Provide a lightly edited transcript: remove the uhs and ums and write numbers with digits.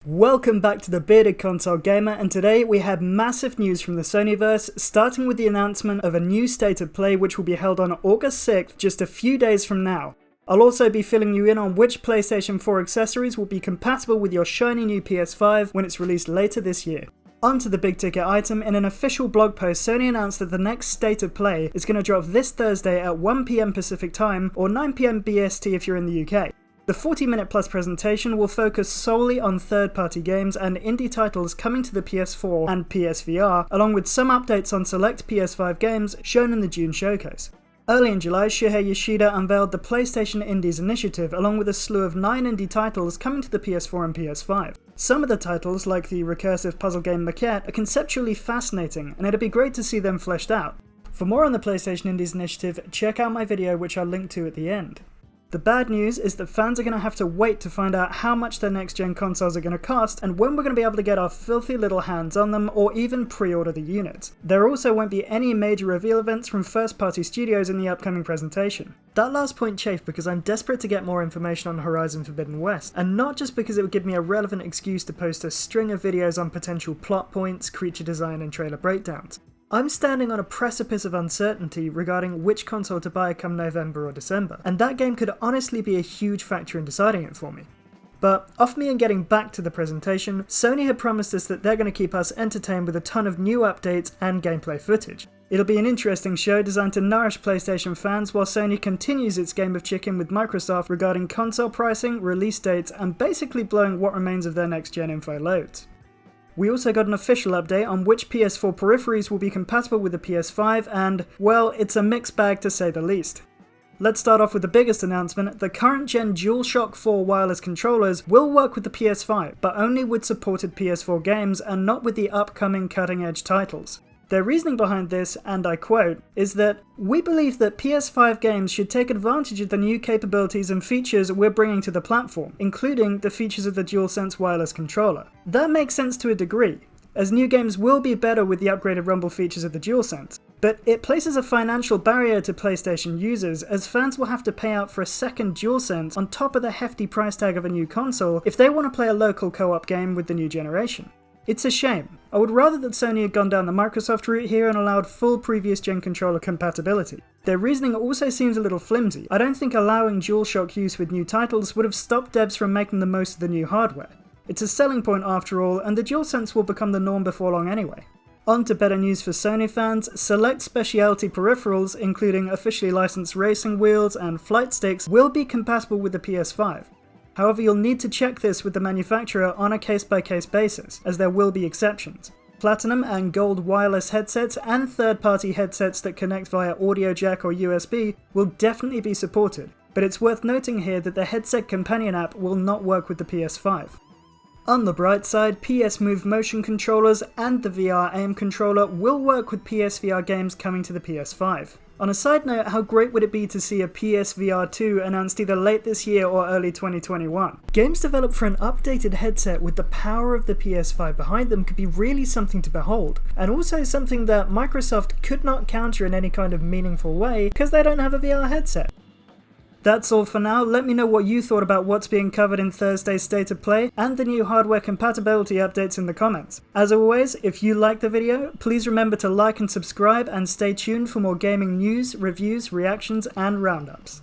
Welcome back to the Bearded Console Gamer, and today we have massive news from the Sonyverse, starting with the announcement of a new State of Play which will be held on August 6th, just a few days from now. I'll also be filling you in on which PlayStation 4 accessories will be compatible with your shiny new PS5 when it's released later this year. On to the big ticket item. In an official blog post, Sony announced that the next State of Play is going to drop this Thursday at 1 PM Pacific Time or 9 PM BST if you're in the UK. The 40-minute plus presentation will focus solely on third-party games and indie titles coming to the PS4 and PSVR, along with some updates on select PS5 games shown in the June showcase. Early in July, Shuhei Yoshida unveiled the PlayStation Indies Initiative, along with a slew of 9 indie titles coming to the PS4 and PS5. Some of the titles, like the recursive puzzle game Maquette, are conceptually fascinating, and it'd be great to see them fleshed out. For more on the PlayStation Indies Initiative, check out my video which I'll link to at the end. The bad news is that fans are going to have to wait to find out how much their next-gen consoles are going to cost and when we're going to be able to get our filthy little hands on them or even pre-order the units. There also won't be any major reveal events from first-party studios in the upcoming presentation. That last point chafed because I'm desperate to get more information on Horizon Forbidden West, and not just because it would give me a relevant excuse to post a string of videos on potential plot points, creature design and trailer breakdowns. I'm standing on a precipice of uncertainty regarding which console to buy come November or December, and that game could honestly be a huge factor in deciding it for me. But off me and getting back to the presentation, Sony had promised us that they're going to keep us entertained with a ton of new updates and gameplay footage. It'll be an interesting show designed to nourish PlayStation fans while Sony continues its game of chicken with Microsoft regarding console pricing, release dates, and basically blowing what remains of their next-gen info loads. We also got an official update on which PS4 peripheries will be compatible with the PS5 and, well, it's a mixed bag to say the least. Let's start off with the biggest announcement. The current gen DualShock 4 wireless controllers will work with the PS5, but only with supported PS4 games and not with the upcoming cutting-edge titles. Their reasoning behind this, and I quote, is that we believe that PS5 games should take advantage of the new capabilities and features we're bringing to the platform, including the features of the DualSense wireless controller. That makes sense to a degree, as new games will be better with the upgraded rumble features of the DualSense, but it places a financial barrier to PlayStation users, as fans will have to pay out for a second DualSense on top of the hefty price tag of a new console if they want to play a local co-op game with the new generation. It's a shame. I would rather that Sony had gone down the Microsoft route here and allowed full previous gen controller compatibility. Their reasoning also seems a little flimsy. I don't think allowing DualShock use with new titles would have stopped devs from making the most of the new hardware. It's a selling point after all, and the DualSense will become the norm before long anyway. On to better news for Sony fans. Select specialty peripherals, including officially licensed racing wheels and flight sticks, will be compatible with the PS5. However, you'll need to check this with the manufacturer on a case-by-case basis, as there will be exceptions. Platinum and gold wireless headsets and third-party headsets that connect via audio jack or USB will definitely be supported, but it's worth noting here that the headset companion app will not work with the PS5. On the bright side, PS Move motion controllers and the VR aim controller will work with PSVR games coming to the PS5. On a side note, how great would it be to see a PSVR 2 announced either late this year or early 2021? Games developed for an updated headset with the power of the PS5 behind them could be really something to behold, and also something that Microsoft could not counter in any kind of meaningful way because they don't have a VR headset. That's all for now. Let me know what you thought about what's being covered in Thursday's State of Play and the new hardware compatibility updates in the comments. As always, if you liked the video, please remember to like and subscribe and stay tuned for more gaming news, reviews, reactions and roundups.